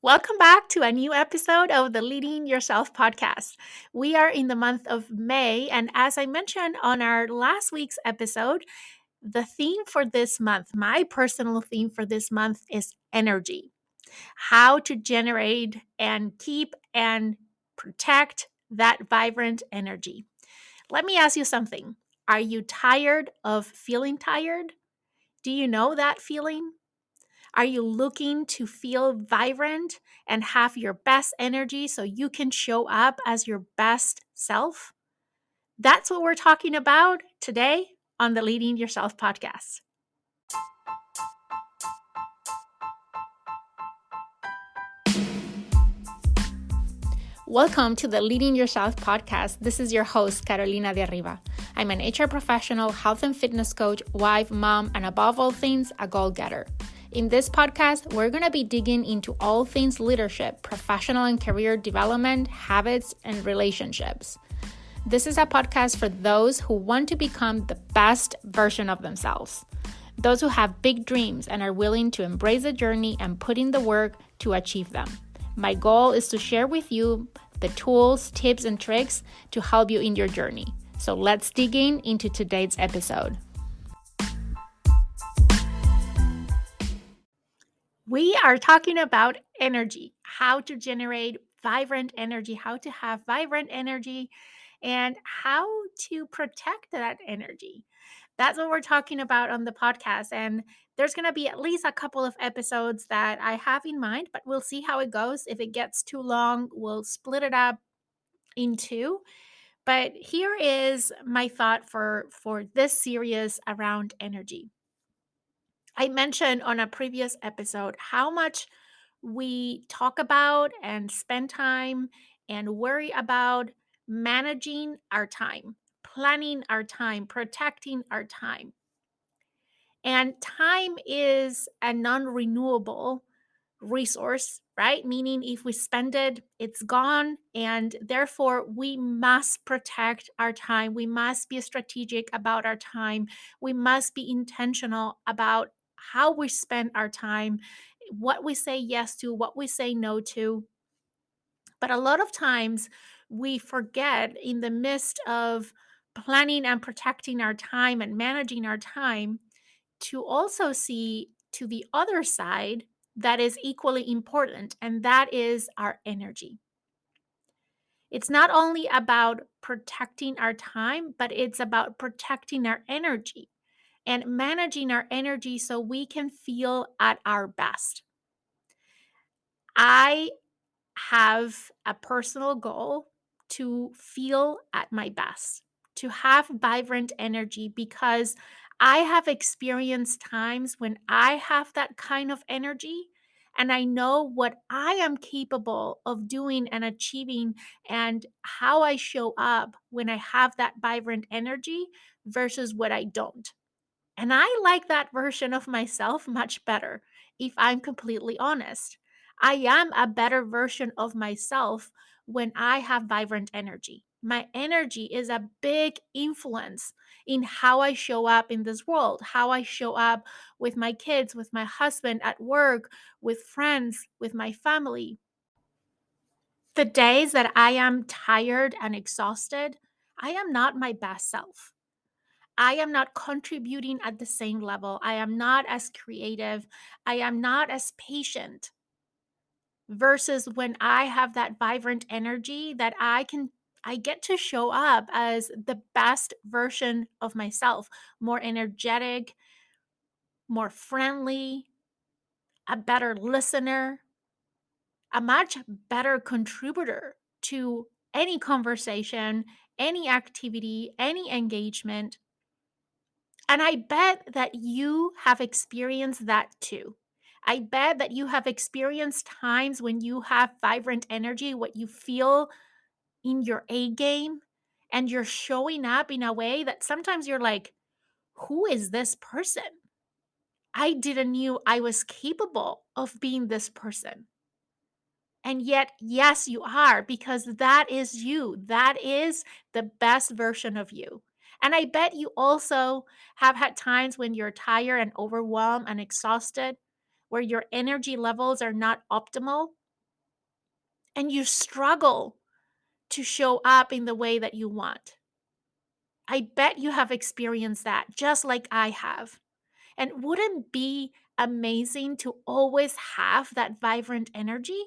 Welcome back to a new episode of the Leading Yourself podcast. We are in the month of May, and as I mentioned on our last week's episode, the theme for this month, my personal theme for this month is energy. How to generate and keep and protect that vibrant energy. Let me ask you something. Are you tired of feeling tired? Do you know that feeling? Are you looking to feel vibrant and have your best energy so you can show up as your best self? That's what we're talking about today on the Leading Yourself podcast. Welcome to the Leading Yourself podcast. This is your host, Carolina de Arriba. I'm an HR professional, health and fitness coach, wife, mom, and above all things, a goal-getter. In this podcast, we're going to be digging into all things leadership, professional and career development, habits, and relationships. This is a podcast for those who want to become the best version of themselves. Those who have big dreams and are willing to embrace the journey and put in the work to achieve them. My goal is to share with you the tools, tips, and tricks to help you in your journey. So let's dig into today's episode. We are talking about energy, how to generate vibrant energy, how to have vibrant energy, and how to protect that energy. That's what we're talking about on the podcast. And there's going to be at least a couple of episodes that I have in mind, but we'll see how it goes. If it gets too long, we'll split it up in two. But here is my thought for this series around energy. I mentioned on a previous episode how much we talk about and spend time and worry about managing our time, planning our time, protecting our time. And time is a non renewable resource, right? Meaning, if we spend it, it's gone. And therefore, we must protect our time. We must be strategic about our time. We must be intentional about how we spend our time, what we say yes to, what we say no to. But a lot of times, we forget in the midst of planning and protecting our time and managing our time to also see to the other side that is equally important, and that is our energy. It's not only about protecting our time, but it's about protecting our energy and managing our energy so we can feel at our best. I have a personal goal to feel at my best, to have vibrant energy, because I have experienced times when I have that kind of energy and I know what I am capable of doing and achieving and how I show up when I have that vibrant energy versus what I don't. And I like that version of myself much better, if I'm completely honest. I am a better version of myself when I have vibrant energy. My energy is a big influence in how I show up in this world, how I show up with my kids, with my husband, at work, with friends, with my family. The days that I am tired and exhausted, I am not my best self. I am not contributing at the same level. I am not as creative. I am not as patient versus when I have that vibrant energy that I get to show up as the best version of myself, more energetic, more friendly, a better listener, a much better contributor to any conversation, any activity, any engagement. And I bet that you have experienced that too. I bet that you have experienced times when you have vibrant energy, what you feel in your A game, and you're showing up in a way that sometimes you're like, who is this person? I didn't knew I was capable of being this person. And yet, yes, you are, because that is you. That is the best version of you. And I bet you also have had times when you're tired and overwhelmed and exhausted, where your energy levels are not optimal. and you struggle to show up in the way that you want. I bet you have experienced that just like I have. And wouldn't it be amazing to always have that vibrant energy?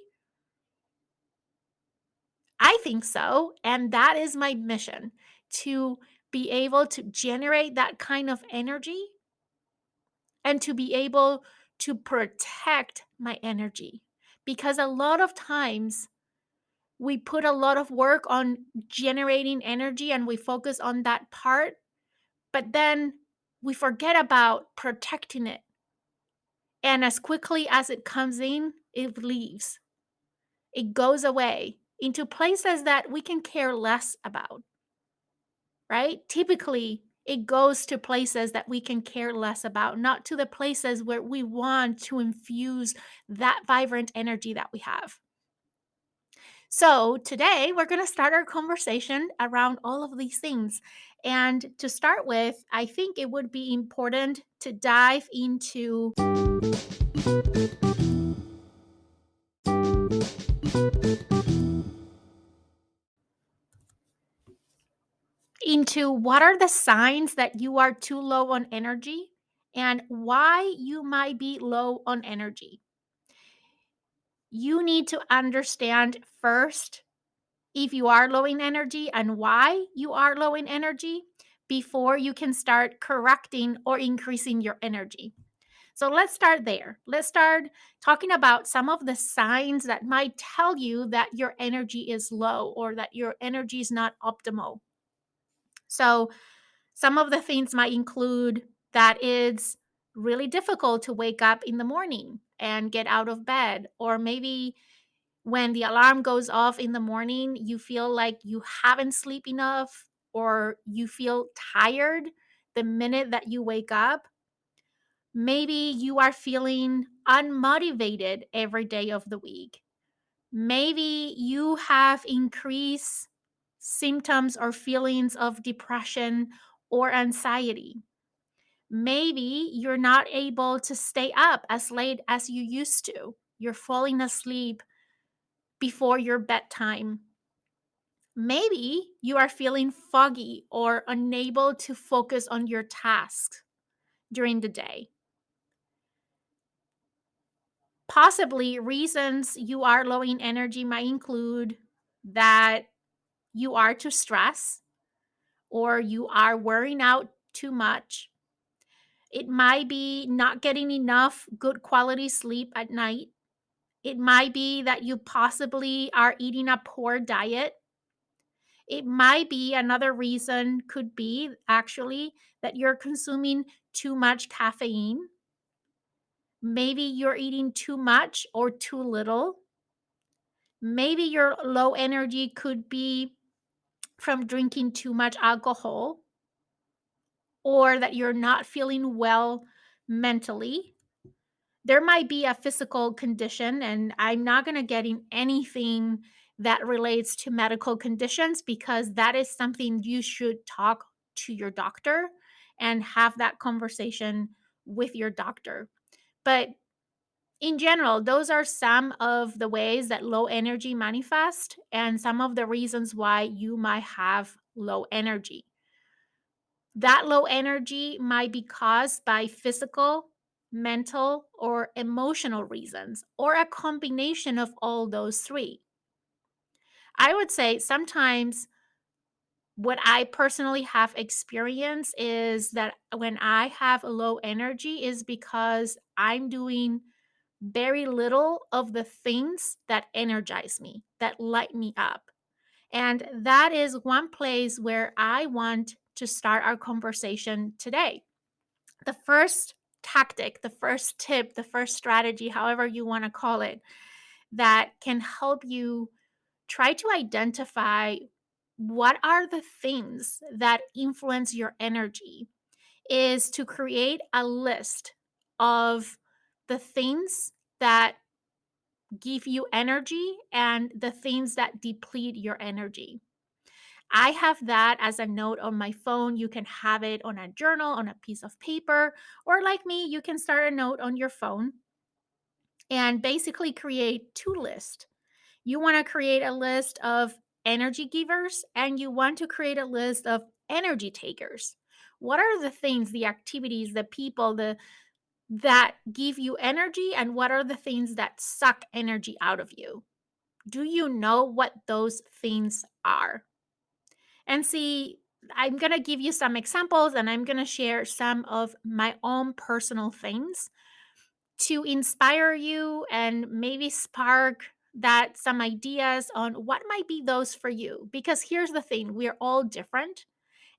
I think so. And that is my mission, to be able to generate that kind of energy and to be able to protect my energy. Because a lot of times we put a lot of work on generating energy and we focus on that part, but then we forget about protecting it. And as quickly as it comes in, it leaves. It goes away into places that we can care less about, right? Typically, it goes to places that we can care less about, not to the places where we want to infuse that vibrant energy that we have. So, today we're going to start our conversation around all of these things. And to start with, I think it would be important to dive into what are the signs that you are too low on energy and why you might be low on energy. You need to understand first if you are low in energy and why you are low in energy before you can start correcting or increasing your energy. So let's start there. Let's start talking about some of the signs that might tell you that your energy is low or that your energy is not optimal. So, some of the things might include that it's really difficult to wake up in the morning and get out of bed, or maybe when the alarm goes off in the morning, you feel like you haven't slept enough or you feel tired the minute that you wake up. Maybe you are feeling unmotivated every day of the week. Maybe you have increased symptoms or feelings of depression or anxiety. Maybe you're not able to stay up as late as you used to. You're falling asleep before your bedtime. Maybe you are feeling foggy or unable to focus on your tasks during the day. Possibly reasons you are low in energy might include that you are too stressed or you are wearing out too much. It might be not getting enough good quality sleep at night. It might be that you possibly are eating a poor diet. It might be another reason, could be actually that you're consuming too much caffeine. Maybe you're eating too much or too little. Maybe your low energy could be from drinking too much alcohol or that you're not feeling well mentally. There might be a physical condition, and I'm not going to get in anything that relates to medical conditions because that is something you should talk to your doctor and have that conversation with your doctor. But in general, those are some of the ways that low energy manifest and some of the reasons why you might have low energy. That low energy might be caused by physical, mental, or emotional reasons, or a combination of all those three. I would say sometimes what I personally have experienced is that when I have low energy is because I'm doing very little of the things that energize me, that light me up. And that is one place where I want to start our conversation today. The first tactic, the first tip, the first strategy, however you want to call it, that can help you try to identify what are the things that influence your energy is to create a list of the things that give you energy and the things that deplete your energy. I have that as a note on my phone. You can have it on a journal, on a piece of paper, or like me, you can start a note on your phone and basically create two lists. You want to create a list of energy givers and you want to create a list of energy takers. What are the things, the activities, the people, the that give you energy and what are the things that suck energy out of you? Do you know what those things are? And see, I'm going to give you some examples and I'm going to share some of my own personal things to inspire you and maybe spark that some ideas on what might be those for you. Because here's the thing, we're all different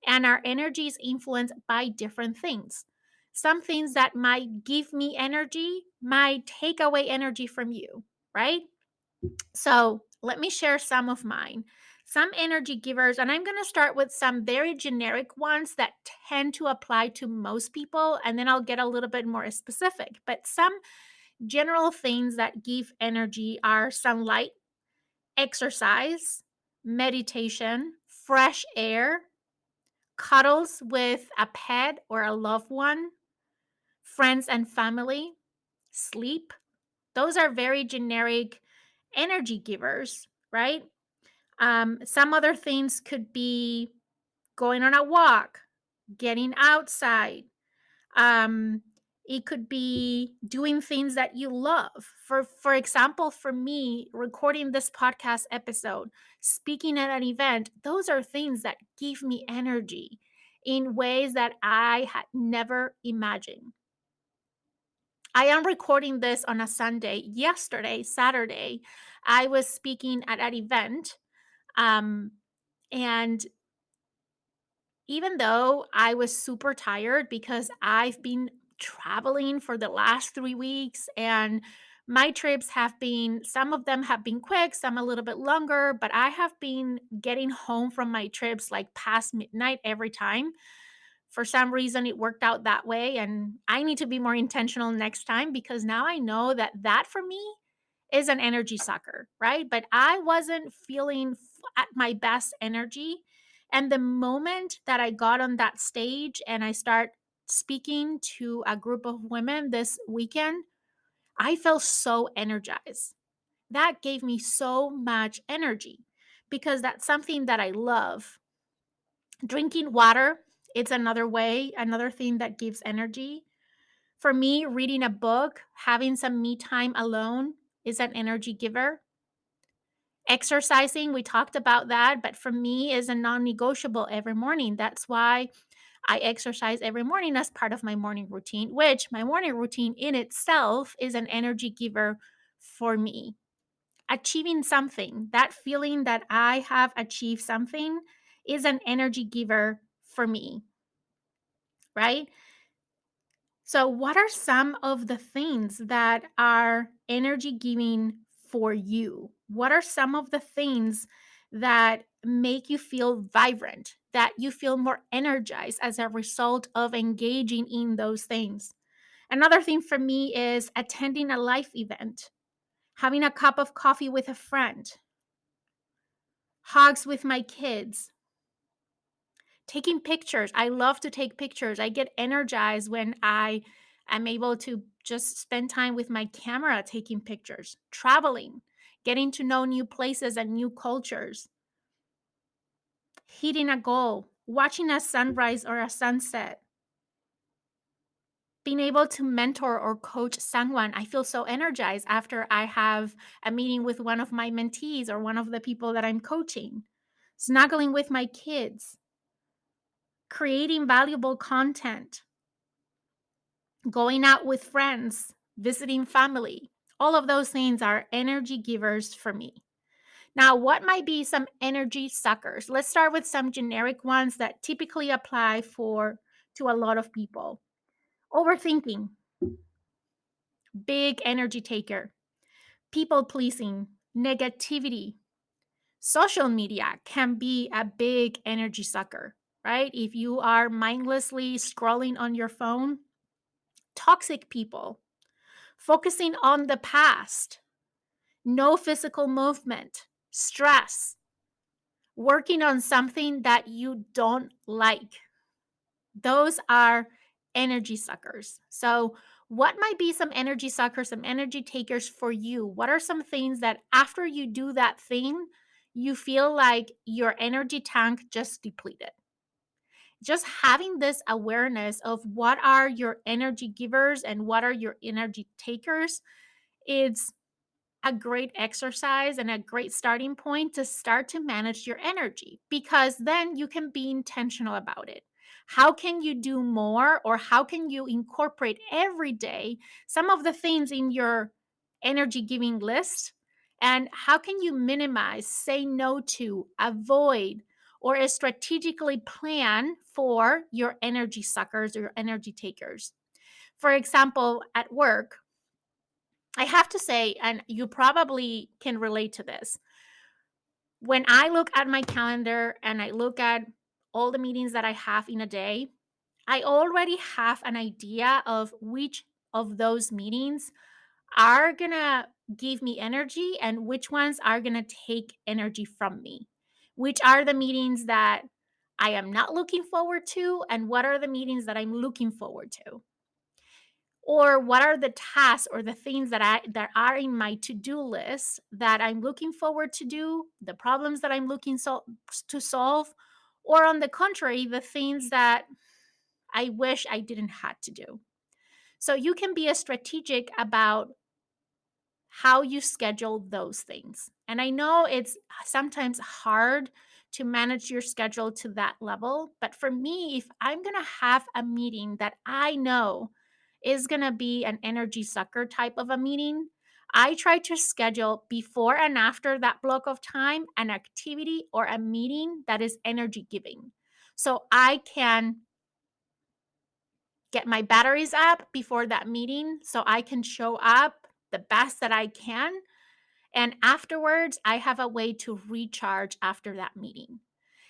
and our energy is influenced by different things. Some things that might give me energy might take away energy from you, right? So let me share some of mine. Some energy givers, and I'm going to start with some very generic ones that tend to apply to most people, and then I'll get a little bit more specific. But some general things that give energy are sunlight, exercise, meditation, fresh air, cuddles with a pet or a loved one, friends and family, sleep. Those are very generic energy givers, right? Some other things could be going on a walk, getting outside. Um, it could be doing things that you love. For example, for me, recording this podcast episode, speaking at an event, those are things that give me energy in ways that I had never imagined. I am recording this on a Sunday. Yesterday, Saturday, I was speaking at an event. Um, and even though I was super tired because I've been traveling for the last 3 weeks and my trips have been, some of them have been quick, some a little bit longer, but I have been getting home from my trips like past midnight every time. For some reason, it worked out that way. And I need to be more intentional next time because now I know that that for me is an energy sucker, right? But I wasn't feeling at my best energy. And the moment that I got on that stage and I start speaking to a group of women this weekend, I felt so energized. That gave me so much energy because that's something that I love. Drinking water, it's another way, another thing that gives energy. For me, reading a book, having some me time alone is an energy giver. Exercising, we talked about that, but for me is a non-negotiable every morning. That's why I exercise every morning as part of my morning routine, which my morning routine in itself is an energy giver for me. Achieving something, that feeling that I have achieved something is an energy giver for me, right? So, what are some of the things that are energy giving for you? What are some of the things that make you feel vibrant, that you feel more energized as a result of engaging in those things? Another thing for me is attending a life event, having a cup of coffee with a friend, hugs with my kids, taking pictures. I love to take pictures. I get energized when I am able to just spend time with my camera taking pictures, traveling, getting to know new places and new cultures, hitting a goal, watching a sunrise or a sunset, being able to mentor or coach someone. I feel so energized after I have a meeting with one of my mentees or one of the people that I'm coaching, snuggling with my kids, creating valuable content, going out with friends, visiting family. All of those things are energy givers for me. Now, what might be some energy suckers? Let's start with some generic ones that typically apply for to a lot of people. Overthinking, big energy taker. People pleasing, negativity. Social media can be a big energy sucker, right? If you are mindlessly scrolling on your phone, toxic people, focusing on the past, no physical movement, stress, working on something that you don't like. Those are energy suckers. So, What might be some energy suckers, some energy takers for you? What are some things that after you do that thing, you feel like your energy tank just depleted? Just having this awareness of what are your energy givers and what are your energy takers, it's a great exercise and a great starting point to start to manage your energy, because then you can be intentional about it. How can you do more, or how can you incorporate every day some of the things in your energy giving list? And how can you minimize, say no to, avoid, or strategically plan for your energy suckers or your energy takers? For example, at work, I have to say, and you probably can relate to this, when I look at my calendar and I look at all the meetings that I have in a day, I already have an idea of which of those meetings are gonna give me energy and which ones are gonna take energy from me. Which are the meetings that I am not looking forward to, and what are the meetings that I'm looking forward to? Or what are the tasks or the things that are in my to-do list that I'm looking forward to do, the problems that I'm looking to solve, or on the contrary, the things that I wish I didn't had to do. So you can be a strategic about how you schedule those things. And I know it's sometimes hard to manage your schedule to that level, but for me, if I'm going to have a meeting that I know is going to be an energy sucker type of a meeting, I try to schedule before and after that block of time an activity or a meeting that is energy giving. So I can get my batteries up before that meeting so I can show up the best that I can, and afterwards, I have a way to recharge after that meeting.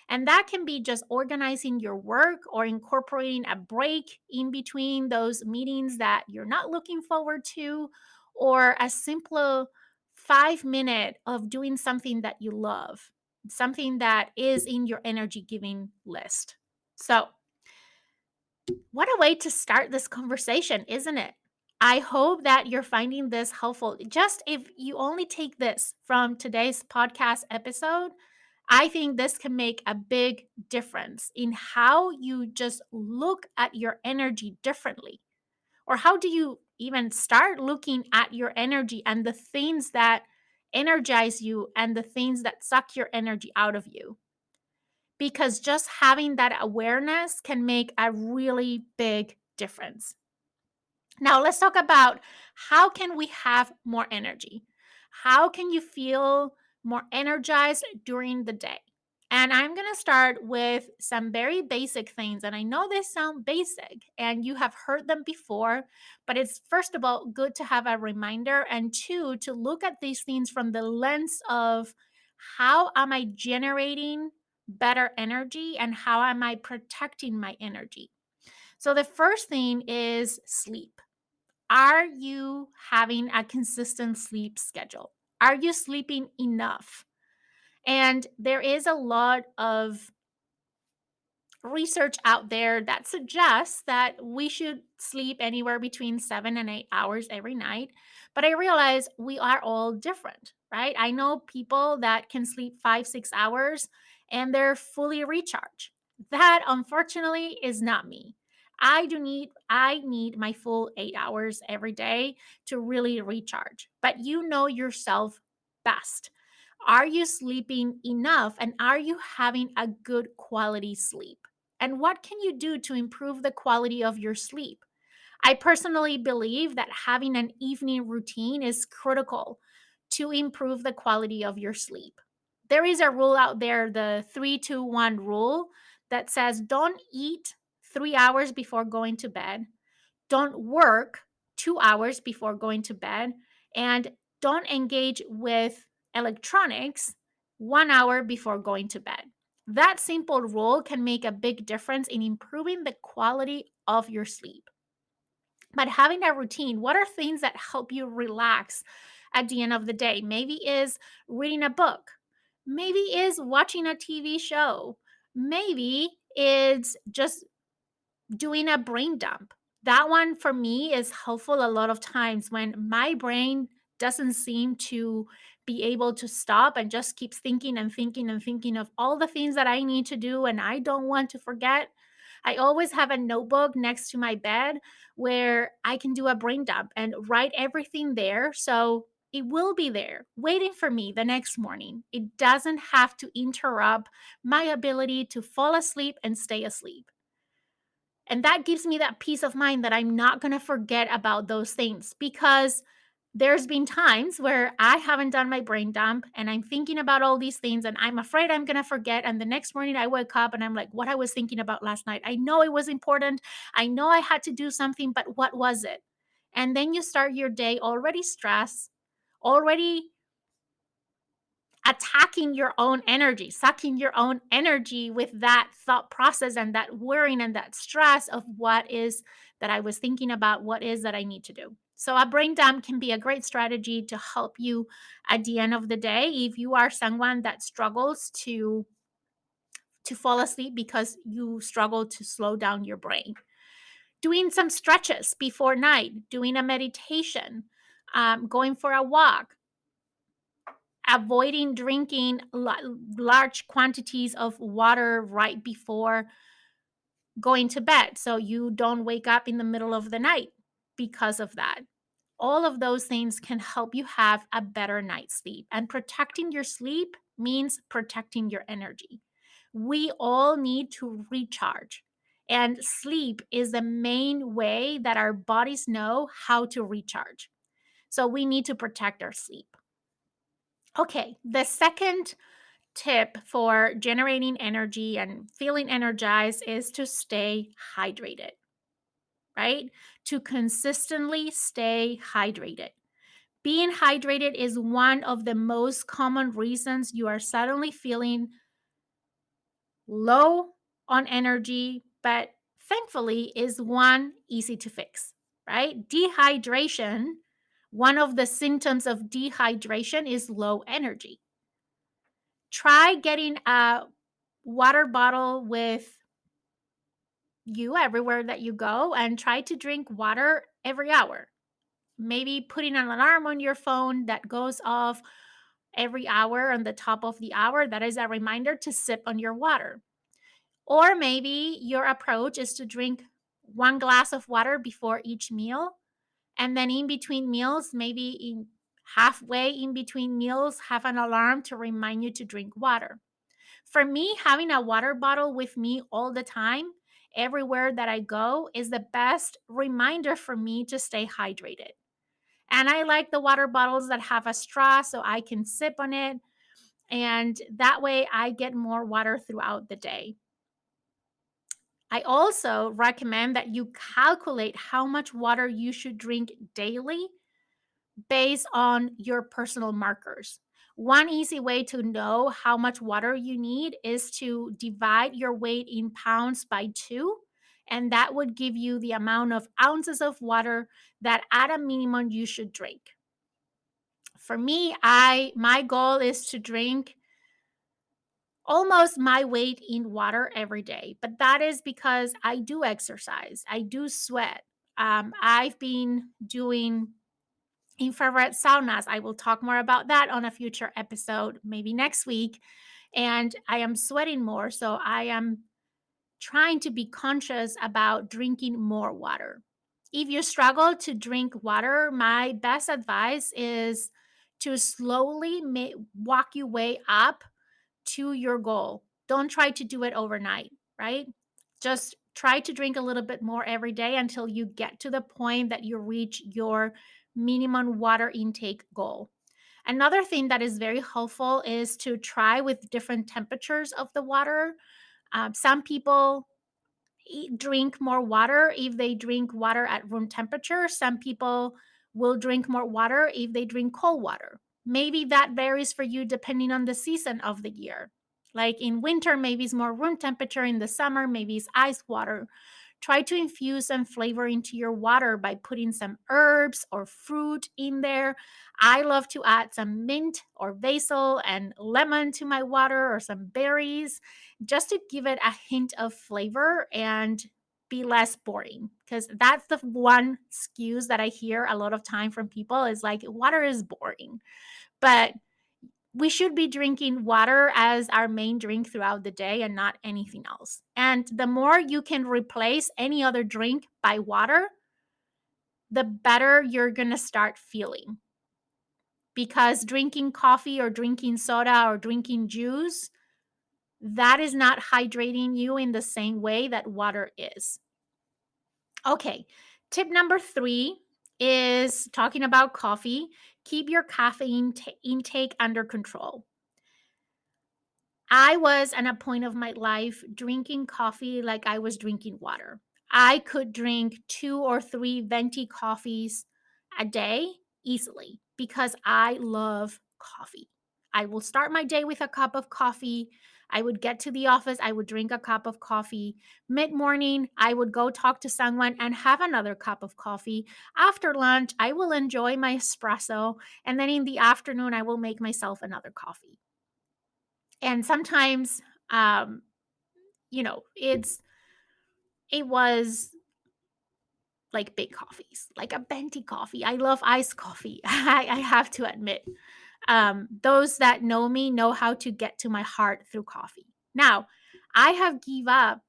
And that can be just organizing your work or incorporating a break in between those meetings that you're not looking forward to, or a simple 5 minute of doing something that you love, something that is in your energy giving list. So, what a way to start this conversation, isn't it? I hope that you're finding this helpful. Just if you only take this from today's podcast episode, I think this can make a big difference in how you just look at your energy differently. Or how do you even start looking at your energy and the things that energize you and the things that suck your energy out of you? Because just having that awareness can make a really big difference. Now, let's talk about how can we have more energy? How can you feel more energized during the day? And I'm going to start with some very basic things. And I know they sound basic and you have heard them before, but it's first of all good to have a reminder, and two, to look at these things from the lens of how am I generating better energy and how am I protecting my energy? So the first thing is sleep. Are you having a consistent sleep schedule? Are you sleeping enough? And there is a lot of research out there that suggests that we should sleep anywhere between 7 and 8 hours every night. But I realize we are all different, right? I know people that can sleep 5, 6 hours and they're fully recharged. That unfortunately is not me. I need my full 8 hours every day to really recharge. But you know yourself best. Are you sleeping enough, and are you having a good quality sleep? And what can you do to improve the quality of your sleep? I personally believe that having an evening routine is critical to improve the quality of your sleep. There is a rule out there, the 3-2-1 rule, that says don't eat 3 hours before going to bed, don't work 2 hours before going to bed, and don't engage with electronics 1 hour before going to bed. That simple rule can make a big difference in improving the quality of your sleep. But having a routine, what are things that help you relax at the end of the day? Maybe is reading a book. Maybe is watching a TV show. Maybe it's just doing a brain dump. That one for me is helpful a lot of times when my brain doesn't seem to be able to stop and just keeps thinking and thinking and thinking of all the things that I need to do and I don't want to forget. I always have a notebook next to my bed where I can do a brain dump and write everything there. So it will be there waiting for me the next morning. It doesn't have to interrupt my ability to fall asleep and stay asleep. And that gives me that peace of mind that I'm not going to forget about those things because there's been times where I haven't done my brain dump and I'm thinking about all these things and I'm afraid I'm going to forget. And the next morning I wake up and I'm like, what I was thinking about last night. I know it was important. I know I had to do something, but what was it? And then you start your day already stressed, already attacking your own energy, sucking your own energy with that thought process and that worrying and that stress of what is that I was thinking about, what is that I need to do. So a brain dump can be a great strategy to help you at the end of the day if you are someone that struggles to fall asleep because you struggle to slow down your brain. Doing some stretches before night, doing a meditation, going for a walk, avoiding drinking large quantities of water right before going to bed so you don't wake up in the middle of the night because of that. All of those things can help you have a better night's sleep. And protecting your sleep means protecting your energy. We all need to recharge. And sleep is the main way that our bodies know how to recharge. So we need to protect our sleep. Okay, the second tip for generating energy and feeling energized is to stay hydrated, right? To consistently stay hydrated. Being hydrated is one of the most common reasons you are suddenly feeling low on energy, but thankfully is one easy to fix, right? Dehydration, one of the symptoms of dehydration is low energy. Try getting a water bottle with you everywhere that you go and try to drink water every hour. Maybe putting an alarm on your phone that goes off every hour on the top of the hour. That is a reminder to sip on your water. Or maybe your approach is to drink one glass of water before each meal. And then in between meals, maybe in halfway in between meals, have an alarm to remind you to drink water. For me, having a water bottle with me all the time, everywhere that I go, is the best reminder for me to stay hydrated. And I like the water bottles that have a straw so I can sip on it. And that way I get more water throughout the day. I also recommend that you calculate how much water you should drink daily based on your personal markers. One easy way to know how much water you need is to divide your weight in pounds by 2, and that would give you the amount of ounces of water that at a minimum you should drink. For me, I my goal is to drink almost my weight in water every day, but that is because I do exercise. I do sweat. I've been doing infrared saunas. I will talk more about that on a future episode, maybe next week. And I am sweating more. So I am trying to be conscious about drinking more water. If you struggle to drink water, my best advice is to slowly walk your way up to your goal. Don't try to do it overnight, right? Just try to drink a little bit more every day until you get to the point that you reach your minimum water intake goal. Another thing that is very helpful is to try with different temperatures of the water. Some people drink more water if they drink water at room temperature. Some people will drink more water if they drink cold water. Maybe that varies for you depending on the season of the year. Like in winter, maybe it's more room temperature. In the summer, maybe it's ice water. Try to infuse some flavor into your water by putting some herbs or fruit in there. I love to add some mint or basil and lemon to my water or some berries just to give it a hint of flavor and be less boring, because that's the one excuse that I hear a lot of time from people is like, water is boring. But we should be drinking water as our main drink throughout the day and not anything else. And the more you can replace any other drink by water, the better you're going to start feeling. Because drinking coffee or drinking soda or drinking juice, that is not hydrating you in the same way that water is. Okay, tip number 3 is talking about coffee. Keep your caffeine intake under control. I was at a point of my life drinking coffee like I was drinking water. I could drink 2 or 3 venti coffees a day easily because I love coffee. I will start my day with a cup of coffee. I would get to the office, I would drink a cup of coffee. Mid morning, I would go talk to someone and have another cup of coffee. After lunch, I will enjoy my espresso. And then in the afternoon, I will make myself another coffee. And sometimes, um it was like big coffees, like a venti coffee. I love iced coffee. I have to admit, those that know me know how to get to my heart through coffee. Now, I have give up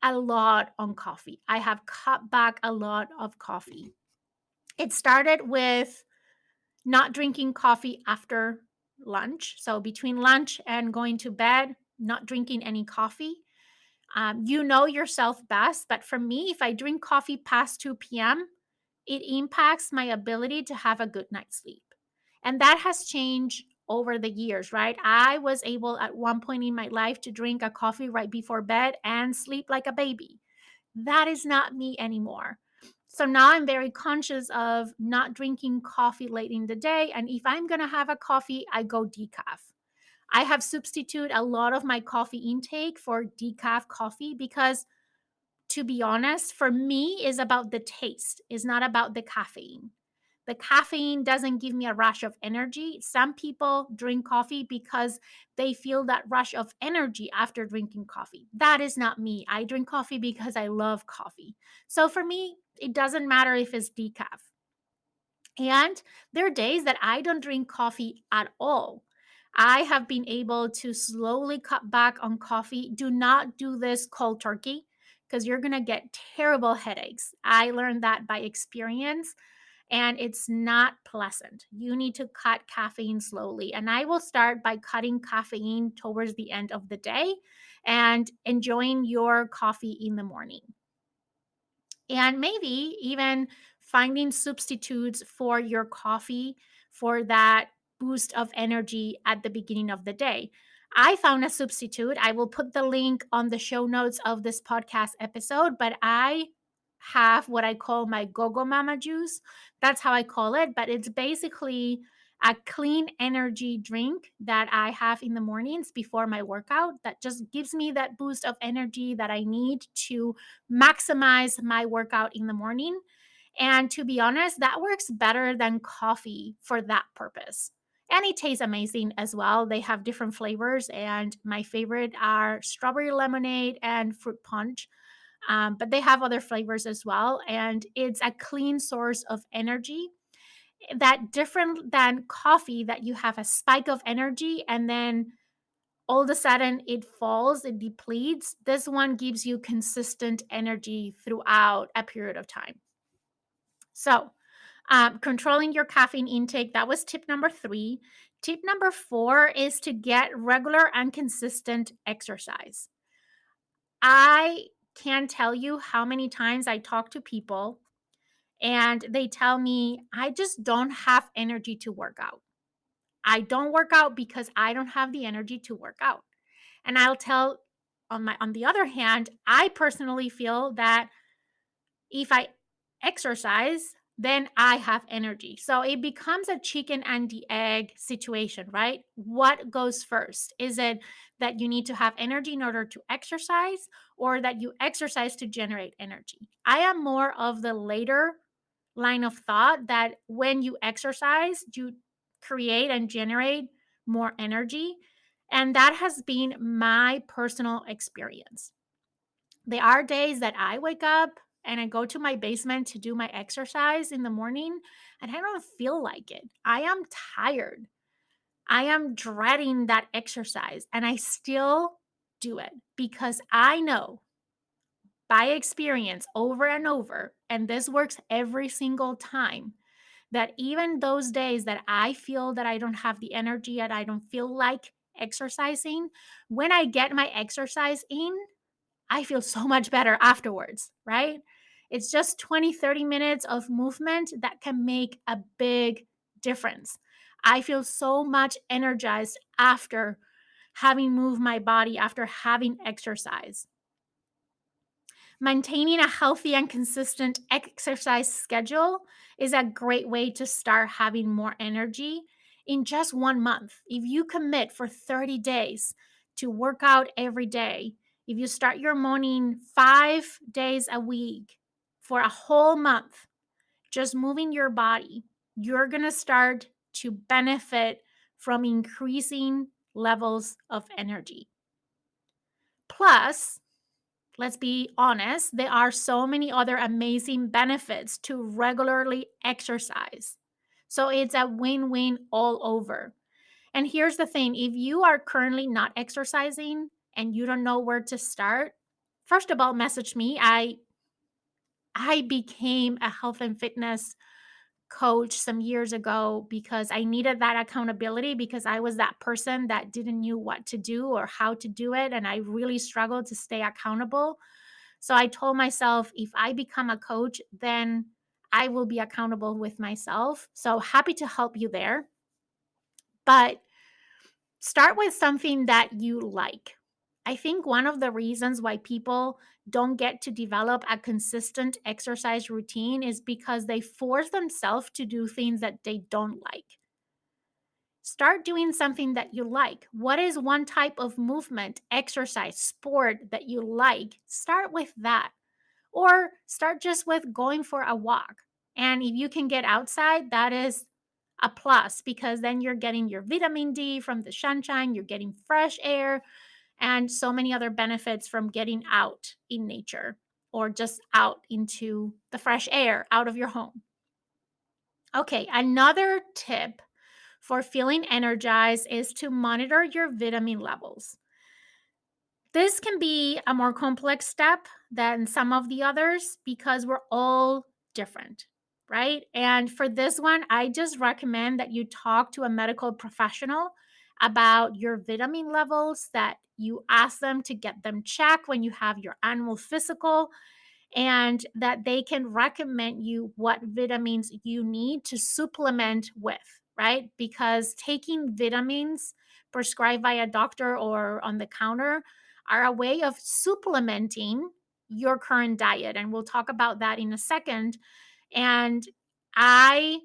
a lot on coffee. I have cut back a lot of coffee. It started with not drinking coffee after lunch, so between lunch and going to bed, not drinking any coffee. You know yourself best, but for me, if I drink coffee past 2 p.m., it impacts my ability to have a good night's sleep. And that has changed over the years, right? I was able at one point in my life to drink a coffee right before bed and sleep like a baby. That is not me anymore. So now I'm very conscious of not drinking coffee late in the day. And if I'm going to have a coffee, I go decaf. I have substituted a lot of my coffee intake for decaf coffee because, to be honest, for me is about the taste, is not about the caffeine. The caffeine doesn't give me a rush of energy. Some people drink coffee because they feel that rush of energy after drinking coffee. That is not me. I drink coffee because I love coffee. So for me, it doesn't matter if it's decaf. And there are days that I don't drink coffee at all. I have been able to slowly cut back on coffee. Do not do this cold turkey because you're going to get terrible headaches. I learned that by experience and it's not pleasant. You need to cut caffeine slowly. And I will start by cutting caffeine towards the end of the day and enjoying your coffee in the morning. And maybe even finding substitutes for your coffee for that boost of energy at the beginning of the day. I found a substitute. I will put the link on the show notes of this podcast episode, but I have what I call my Gogo Mama juice. That's how I call it, but it's basically a clean energy drink that I have in the mornings before my workout that just gives me that boost of energy that I need to maximize my workout in the morning. And to be honest, that works better than coffee for that purpose. And it tastes amazing as well. They have different flavors, and my favorite are strawberry lemonade and fruit punch. But they have other flavors as well. And it's a clean source of energy that different than coffee, that you have a spike of energy and then all of a sudden it falls, it depletes. This one gives you consistent energy throughout a period of time. So, controlling your caffeine intake, that was tip number 3. Tip number 4 is to get regular and consistent exercise. I can't tell you how many times I talk to people and they tell me, I just don't have energy to work out. I don't work out because I don't have the energy to work out. And I'll tell on the other hand, I personally feel that if I exercise, then I have energy. So it becomes a chicken and the egg situation, right? What goes first? Is it that you need to have energy in order to exercise, or that you exercise to generate energy? I am more of the later line of thought, that when you exercise, you create and generate more energy. And that has been my personal experience. There are days that I wake up and I go to my basement to do my exercise in the morning and I don't feel like it. I am tired. I am dreading that exercise and I still do it because I know by experience over and over, and this works every single time, that even those days that I feel that I don't have the energy and I don't feel like exercising, when I get my exercise in, I feel so much better afterwards, right? It's just 20, 30 minutes of movement that can make a big difference. I feel so much energized after having moved my body, after having exercise. Maintaining a healthy and consistent exercise schedule is a great way to start having more energy in just 1 month. If you commit for 30 days to work out every day, if you start your morning 5 days a week for a whole month, just moving your body, you're going to start to benefit from increasing levels of energy. Plus, let's be honest, there are so many other amazing benefits to regularly exercise. So it's a win win all over. And here's the thing, if you are currently not exercising and you don't know where to start, first of all, message me. I became a health and fitness coach some years ago because I needed that accountability because I was that person that didn't know what to do or how to do it and I really struggled to stay accountable. So I told myself if I become a coach, then I will be accountable with myself. So happy to help you there. But start with something that you like. I think one of the reasons why people don't get to develop a consistent exercise routine is because they force themselves to do things that they don't like. Start doing something that you like. What is one type of movement, exercise, sport that you like? Start with that. Or start just with going for a walk. And if you can get outside, that is a plus because then you're getting your vitamin D from the sunshine, you're getting fresh air, and so many other benefits from getting out in nature or just out into the fresh air out of your home. Okay, another tip for feeling energized is to monitor your vitamin levels. This can be a more complex step than some of the others because we're all different, right? And for this one, I just recommend that you talk to a medical professional about your vitamin levels, that you ask them to get them checked when you have your annual physical, and that they can recommend you what vitamins you need to supplement with, right? Because taking vitamins prescribed by a doctor or on the counter are a way of supplementing your current diet. And we'll talk about that in a second. And I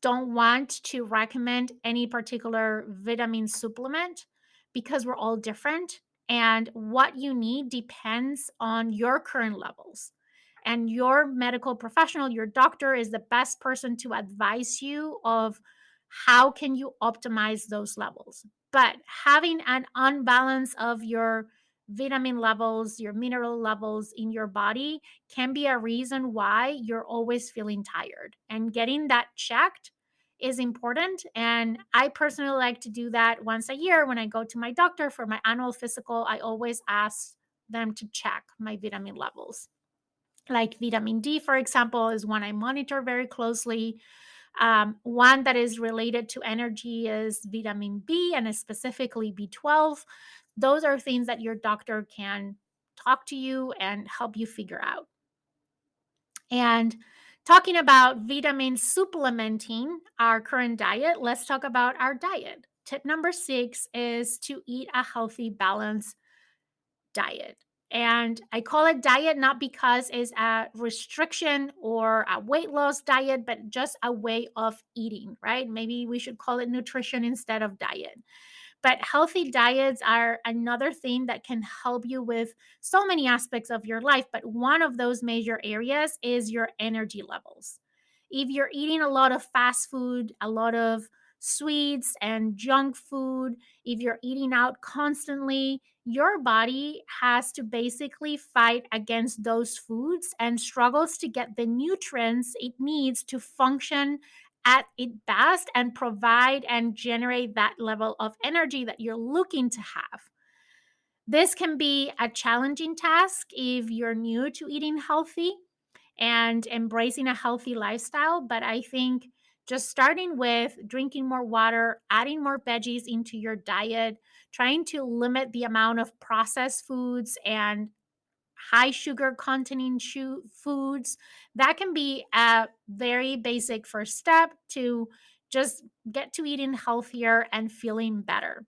don't want to recommend any particular vitamin supplement because we're all different and what you need depends on your current levels. And your medical professional, your doctor is the best person to advise you of how can you optimize those levels. But having an unbalance of your vitamin levels, your mineral levels in your body can be a reason why you're always feeling tired. And getting that checked is important. And I personally like to do that once a year when I go to my doctor for my annual physical. I always ask them to check my vitamin levels. Like vitamin D, for example, is one I monitor very closely. One that is related to energy is vitamin B and specifically B12. Those are things that your doctor can talk to you and help you figure out. And talking about vitamin supplementing our current diet, let's talk about our diet. Tip number 6 is to eat a healthy, balanced diet. And I call it diet not because it's a restriction or a weight loss diet, but just a way of eating, right? Maybe we should call it nutrition instead of diet. But healthy diets are another thing that can help you with so many aspects of your life. But one of those major areas is your energy levels. If you're eating a lot of fast food, a lot of sweets and junk food, if you're eating out constantly, your body has to basically fight against those foods and struggles to get the nutrients it needs to function at its best and provide and generate that level of energy that you're looking to have. This can be a challenging task if you're new to eating healthy and embracing a healthy lifestyle. But I think just starting with drinking more water, adding more veggies into your diet, trying to limit the amount of processed foods and high sugar containing foods, that can be a very basic first step to just get to eating healthier and feeling better.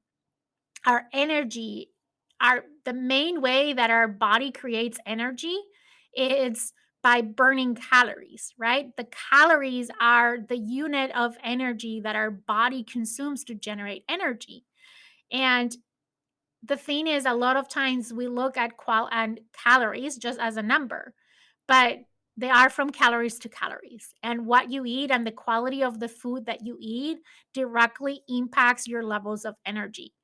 Our energy, our the main way that our body creates energy is by burning calories, right? The calories are the unit of energy that our body consumes to generate energy. And the thing is, a lot of times we look at and calories just as a number, but they are from calories to calories. And what you eat and the quality of the food that you eat directly impacts your levels of energy.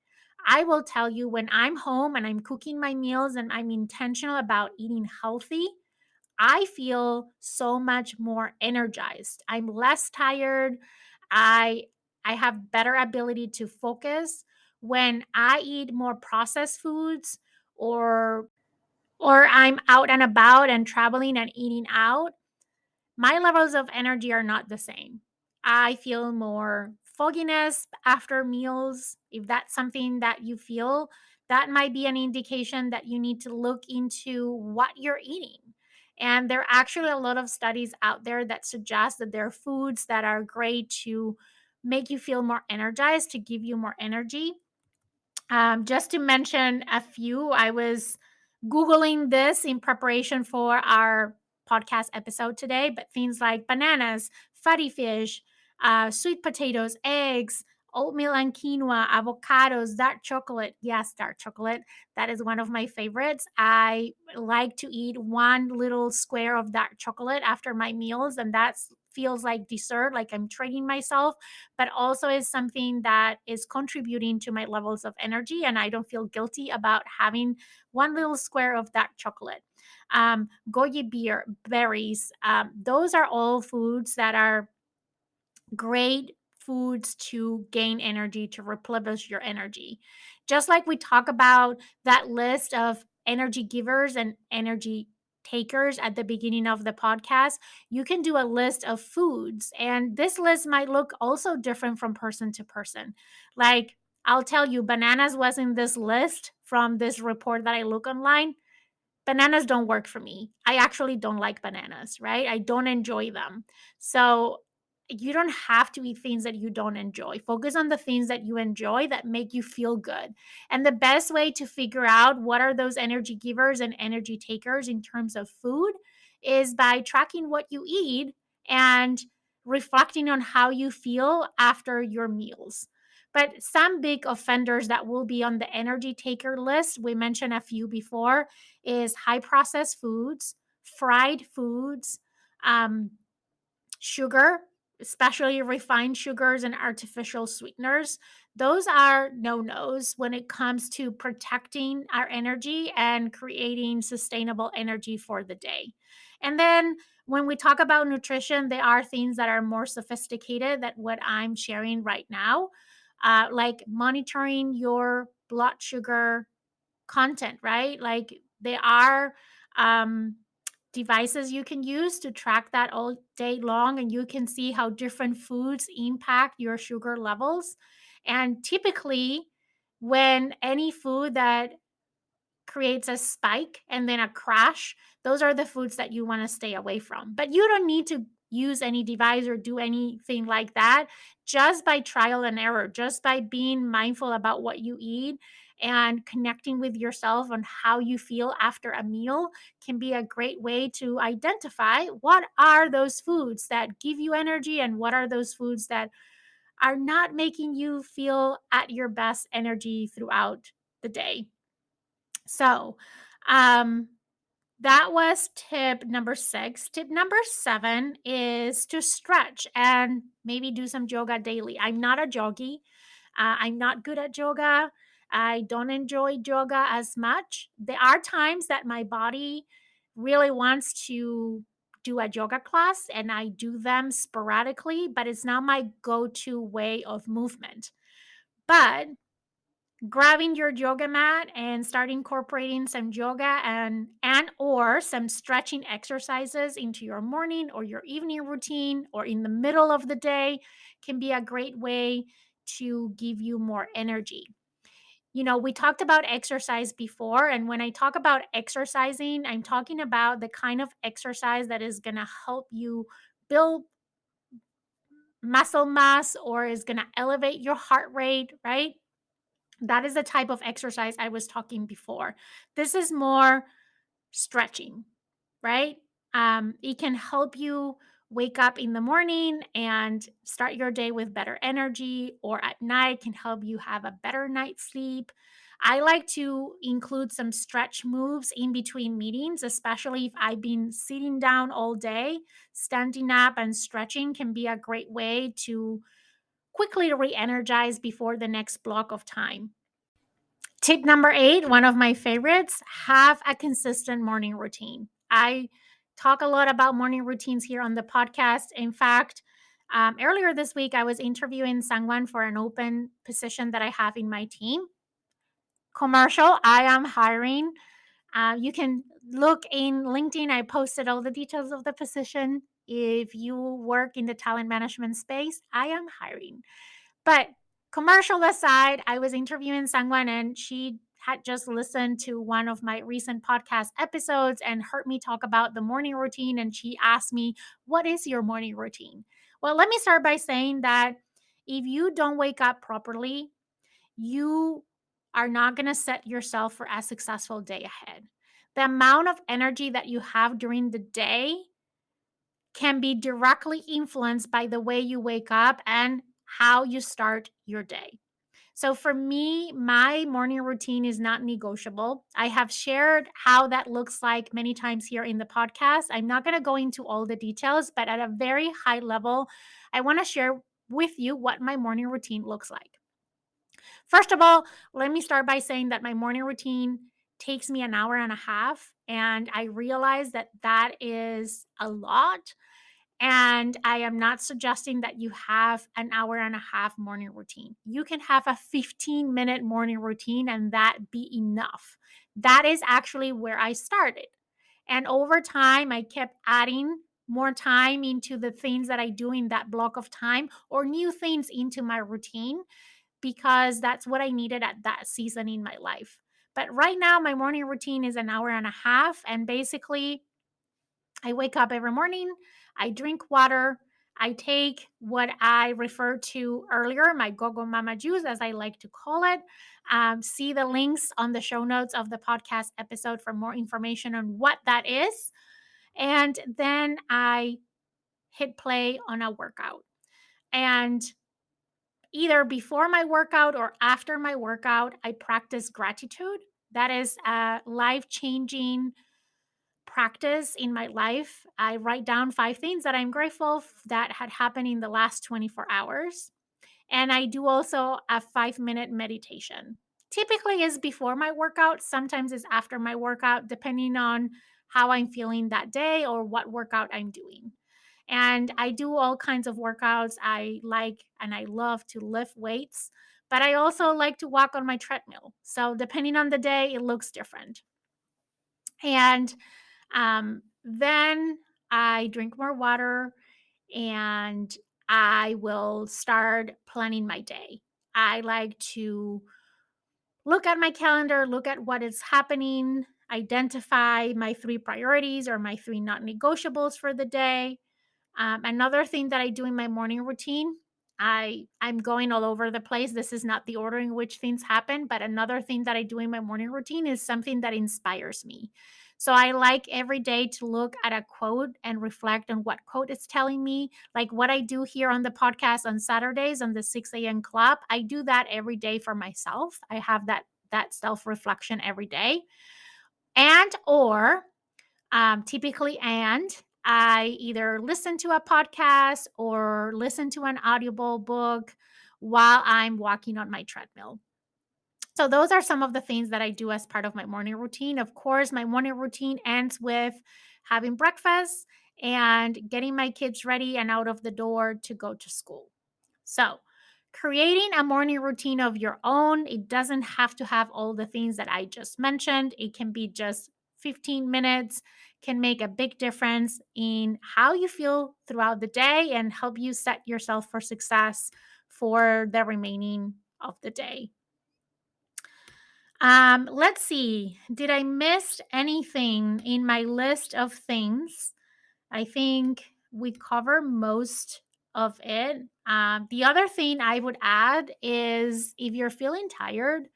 I will tell you, when I'm home and I'm cooking my meals and I'm intentional about eating healthy, I feel so much more energized. I'm less tired. I I have better ability to focus when I eat more processed foods, or I'm out and about and traveling and eating out. My levels of energy are not the same. I feel more fogginess after meals. If that's something that you feel, that might be an indication that you need to look into what you're eating. And there are actually a lot of studies out there that suggest that there are foods that are great to make you feel more energized, to give you more energy. Just to mention a few, I was Googling this in preparation for our podcast episode today, but things like bananas, fatty fish, sweet potatoes, eggs, oatmeal and quinoa, avocados, dark chocolate. Yes, dark chocolate. That is one of my favorites. I like to eat one little square of dark chocolate after my meals, and that feels like dessert, like I'm treating myself, but also is something that is contributing to my levels of energy. And I don't feel guilty about having one little square of dark chocolate. Goji berries, those are all foods that are great foods to gain energy, to replenish your energy. Just like we talk about that list of energy givers and energy takers at the beginning of the podcast, you can do a list of foods. And this list might look also different from person to person. Like, I'll tell you, bananas was in this list from this report that I look online. Bananas don't work for me. I actually don't like bananas, right? I don't enjoy them. So you don't have to eat things that you don't enjoy. Focus on the things that you enjoy that make you feel good. And the best way to figure out what are those energy givers and energy takers in terms of food is by tracking what you eat and reflecting on how you feel after your meals. But some big offenders that will be on the energy taker list, we mentioned a few before, is high processed foods, fried foods, um, sugar, especially refined sugars and artificial sweeteners. Those are no nos when it comes to protecting our energy and creating sustainable energy for the day. And then when we talk about nutrition, there are things that are more sophisticated than what I'm sharing right now, like monitoring your blood sugar content, right? Like there are um, devices you can use to track that all day long, and you can see how different foods impact your sugar levels. And typically, when any food that creates a spike and then a crash, those are the foods that you want to stay away from. But you don't need to use any device or do anything like that. Just by trial and error, just by being mindful about what you eat and connecting with yourself on how you feel after a meal can be a great way to identify what are those foods that give you energy and what are those foods that are not making you feel at your best energy throughout the day. So, um, That was tip number 6. Tip number 7 is to stretch and maybe do some yoga daily. I'm not a yogi. I'm not good at yoga. I don't enjoy yoga as much. There are times that my body really wants to do a yoga class and I do them sporadically, but it's not my go to way of movement. But grabbing your yoga mat and start incorporating some yoga and or some stretching exercises into your morning or your evening routine or in the middle of the day can be a great way to give you more energy. You know, we talked about exercise before, and when I talk about exercising, I'm talking about the kind of exercise that is going to help you build muscle mass or is going to elevate your heart rate, right? That is the type of exercise I was talking before. This is more stretching, right? It can help you wake up in the morning and start your day with better energy, or at night can help you have a better night's sleep. I like to include some stretch moves in between meetings, especially if I've been sitting down all day. Standing up and stretching can be a great way to quickly re energize before the next block of time. Tip number 8, one of my favorites, have a consistent morning routine. I talk a lot about morning routines here on the podcast. In fact, earlier this week, I was interviewing someone for an open position that I have in my team. Commercial, I am hiring. You can look in LinkedIn. I posted all the details of the position. If you work in the talent management space, I am hiring. But commercial aside, I was interviewing someone and she had just listened to one of my recent podcast episodes and heard me talk about the morning routine. And she asked me, "What is your morning routine?" Well, let me start by saying that if you don't wake up properly, you are not going to set yourself for a successful day ahead. The amount of energy that you have during the day can be directly influenced by the way you wake up and how you start your day. So for me, my morning routine is not negotiable. I have shared how that looks like many times here in the podcast. I'm not going to go into all the details, but at a very high level, I want to share with you what my morning routine looks like. First of all, let me start by saying that my morning routine takes me an hour and a half, and I realize that that is a lot. And I am not suggesting that you have an hour and a half morning routine. You can have a 15-minute morning routine and that be enough. That is actually where I started. And over time, I kept adding more time into the things that I do in that block of time or new things into my routine because that's what I needed at that season in my life. But right now, my morning routine is an hour and a half. And basically, I wake up every morning, I drink water, I take what I referred to earlier, my Gogo Mama juice, as I like to call it. See the links on the show notes of the podcast episode for more information on what that is. And then I hit play on a workout. And either before my workout or after my workout, I practice gratitude. That is a life changing practice in my life. I write down 5 things that I'm grateful that had happened in the last 24 hours. And I do also a 5-minute meditation. Typically is before my workout, sometimes it's after my workout depending on how I'm feeling that day or what workout I'm doing. And I do all kinds of workouts. I like and I love to lift weights, but I also like to walk on my treadmill. So depending on the day, it looks different. And then I drink more water and I will start planning my day. I like to look at my calendar, look at what is happening, identify my 3 priorities or my 3 not negotiables for the day. Another thing that I do in my morning routine, I'm going all over the place. This is not the order in which things happen, but another thing that I do in my morning routine is something that inspires me. So I like every day to look at a quote and reflect on what quote is telling me. Like what I do here on the podcast on Saturdays on the 6 a.m. club, I do that every day for myself. I have that self reflection every day, and or Typically, and I either listen to a podcast or listen to an audible book while I'm walking on my treadmill. So those are some of the things that I do as part of my morning routine. Of course, my morning routine ends with having breakfast and getting my kids ready and out of the door to go to school. So, creating a morning routine of your own, it doesn't have to have all the things that I just mentioned. It can be just 15 minutes, can make a big difference in how you feel throughout the day and help you set yourself for success for the remaining of the day. Let's see. Did I miss anything in my list of things? I think we cover most of it. The other thing I would add is if you're feeling tired,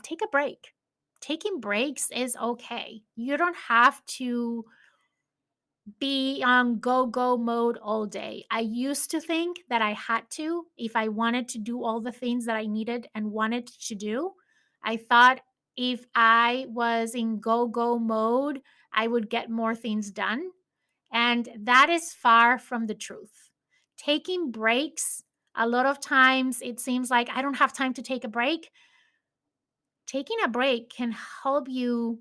take a break. Taking breaks is okay. You don't have to be on go mode all day. I used to think that I had to if I wanted to do all the things that I needed and wanted to do. I thought if I was in go mode, I would get more things done. And that is far from the truth. Taking breaks, a lot of times it seems like I don't have time to take a break. Taking a break can help you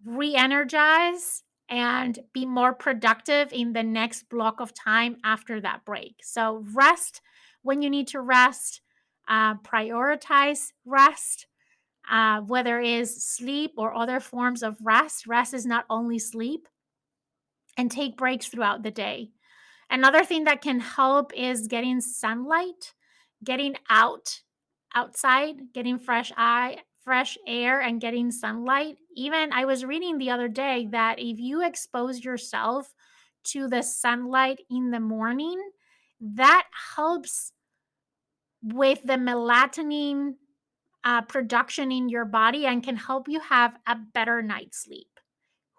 re energize and be more productive in the next block of time after that break. So, rest when you need to rest, prioritize rest, whether it is sleep or other forms of rest. Rest is not only sleep, and take breaks throughout the day. Another thing that can help is getting sunlight, getting outside, getting fresh air and getting sunlight. Even I was reading the other day that if you expose yourself to the sunlight in the morning, that helps with the melatonin production in your body and can help you have a better night's sleep.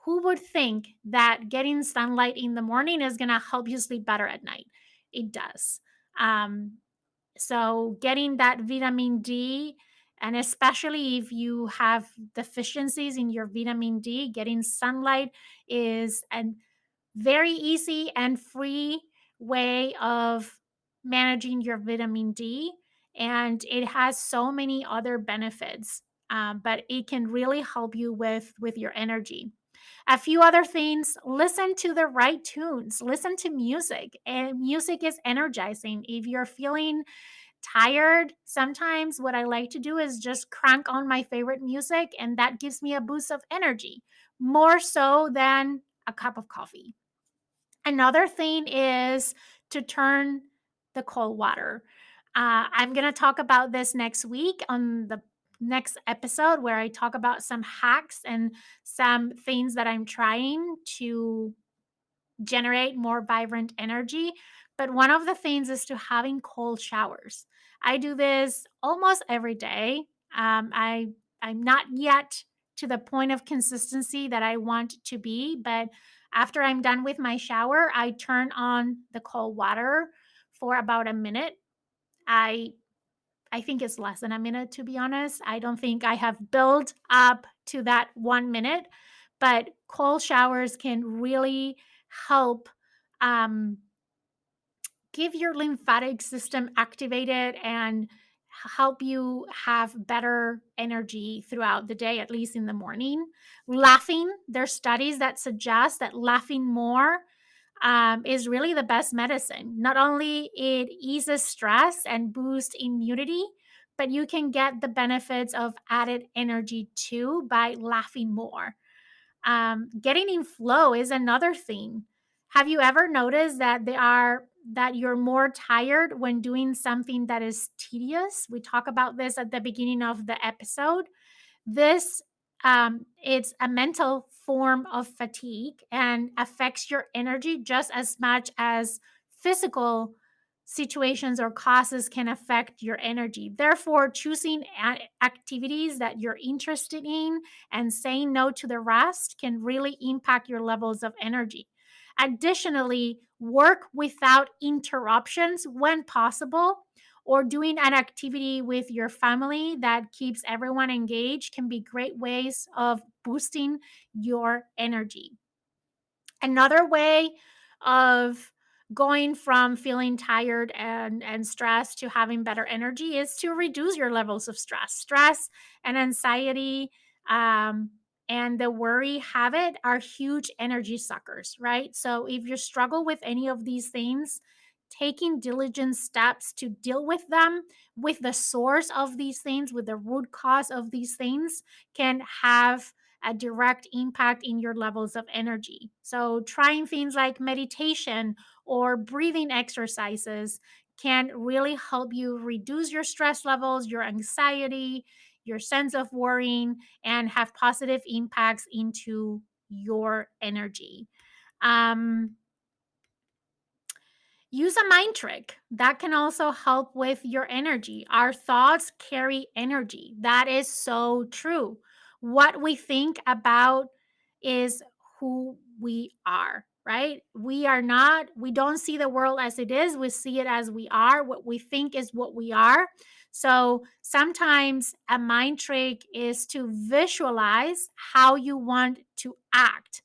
Who would think that getting sunlight in the morning is going to help you sleep better at night? It does. Um, so, getting that vitamin D, and especially if you have deficiencies in your vitamin D, getting sunlight is a very easy and free way of managing your vitamin D. And it has so many other benefits, but it can really help you with your energy. A few other things, listen to the right tunes, listen to music. And music is energizing. If you're feeling tired, sometimes what I like to do is just crank on my favorite music, and that gives me a boost of energy, more so than a cup of coffee. Another thing is to turn the cold water. I'm going to talk about this next week on the next episode where I talk about some hacks and some things that I'm trying to generate more vibrant energy. But one of the things is to having cold showers. I do this almost every day. I'm not yet to the point of consistency that I want to be, but after I'm done with my shower, I turn on the cold water for about a minute. I I think it's less than a minute, to be honest. I don't think I have built up to that 1 minute, but cold showers can really help um, give your lymphatic system activated and help you have better energy throughout the day, at least in the morning. Laughing, there's studies that suggest that laughing more is really the best medicine. Not only it eases stress and boosts immunity, but you can get the benefits of added energy too by laughing more. Getting in flow is another thing. Have you ever noticed that you're more tired when doing something that is tedious? We talk about this at the beginning of the episode. This it's a mental form of fatigue and affects your energy just as much as physical situations or causes can affect your energy. Therefore, choosing activities that you're interested in and saying no to the rest can really impact your levels of energy. Additionally, work without interruptions when possible, or doing an activity with your family that keeps everyone engaged can be great ways of boosting your energy. Another way of going from feeling tired and stressed to having better energy is to reduce your levels of stress. Stress and anxiety um, and the worry habit are huge energy suckers, right? So if you struggle with any of these things, taking diligent steps to deal with them, with the source of these things, with the root cause of these things, can have a direct impact in your levels of energy. So, trying things like meditation or breathing exercises can really help you reduce your stress levels, your anxiety, your sense of worrying, and have positive impacts into your energy. Um, Use a mind trick that can also help with your energy. Our thoughts carry energy. That is so true. What we think about is who we are, right? We don't see the world as it is, we see it as we are. What we think is what we are. So sometimes a mind trick is to visualize how you want to act,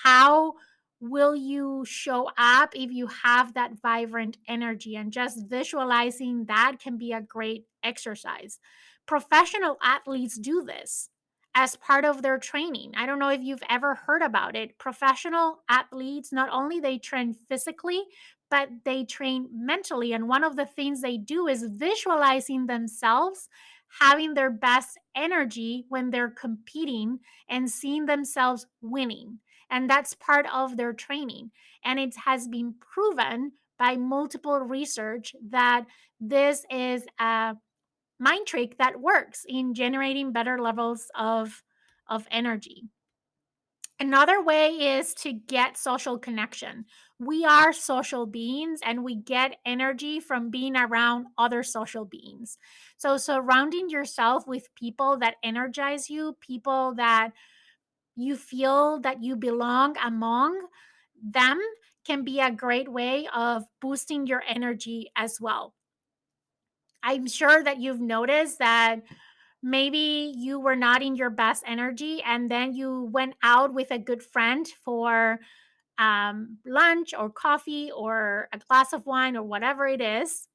how will you show up if you have that vibrant energy, and just visualizing that can be a great exercise. Professional athletes do this as part of their training. I don't know if you've ever heard about it. Professional athletes, not only they train physically, but they train mentally, and one of the things they do is visualizing themselves having their best energy when they're competing and seeing themselves winning, and that's part of their training. And it has been proven by multiple research that this is a mind trick that works in generating better levels of energy. Another way is to get social connection. We are social beings and we get energy from being around other social beings. So, surrounding yourself with people that energize you, people that you feel that you belong among them, can be a great way of boosting your energy as well. I'm sure that you've noticed that maybe you were not in your best energy and then you went out with a good friend for lunch or coffee or a glass of wine or whatever it is.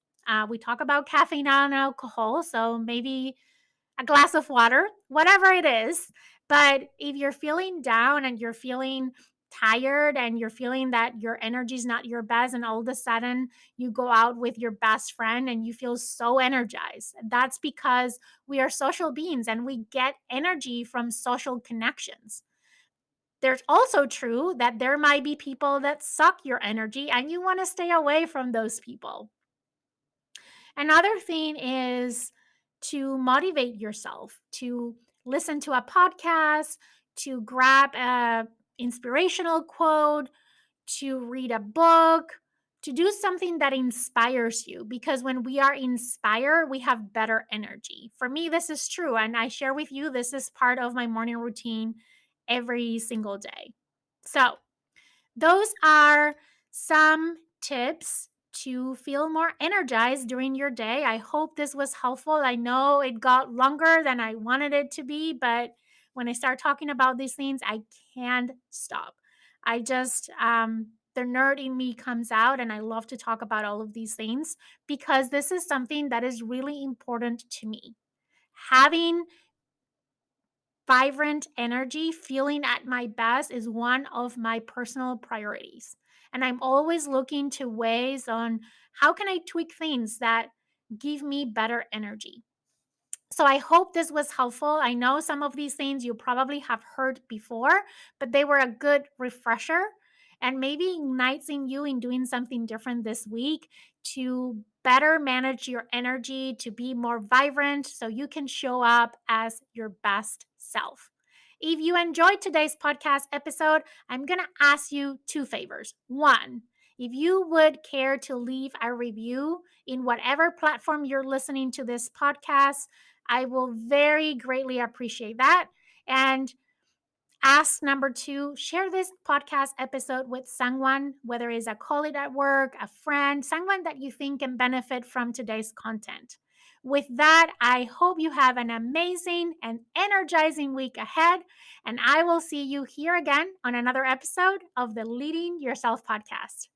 We talk about caffeine and alcohol, so maybe a glass of water, whatever it is. But if you're feeling down and you're feeling tired and you're feeling that your energy is not your best, and all of a sudden you go out with your best friend and you feel so energized, that's because we are social beings and we get energy from social connections. There's also true that there might be people that suck your energy and you want to stay away from those people. Another thing is to motivate yourself, to listen to a podcast, to grab a inspirational quote, to read a book, to do something that inspires you, because when we are inspired, we have better energy. For me, this is true, and I share with you this is part of my morning routine every single day. So, those are some tips to feel more energized during your day. I hope this was helpful. I know it got longer than I wanted it to be, but when I start talking about these things, I can't stop. I just, the nerd in me comes out, and I love to talk about all of these things because this is something that is really important to me. Having vibrant energy, feeling at my best is one of my personal priorities. And I'm always looking to ways on how can I tweak things that give me better energy. So I hope this was helpful. I know some of these things you probably have heard before, but they were a good refresher and maybe ignites in you in doing something different this week to better manage your energy, to be more vibrant so you can show up as your best self. If you enjoyed today's podcast episode, I'm going to ask you two favors. One, if you would care to leave a review in whatever platform you're listening to this podcast, I will very greatly appreciate that. And ask number two, share this podcast episode with someone, whether it's a colleague at work, a friend, someone that you think can benefit from today's content. With that, I hope you have an amazing and energizing week ahead. And I will see you here again on another episode of the Leading Yourself podcast.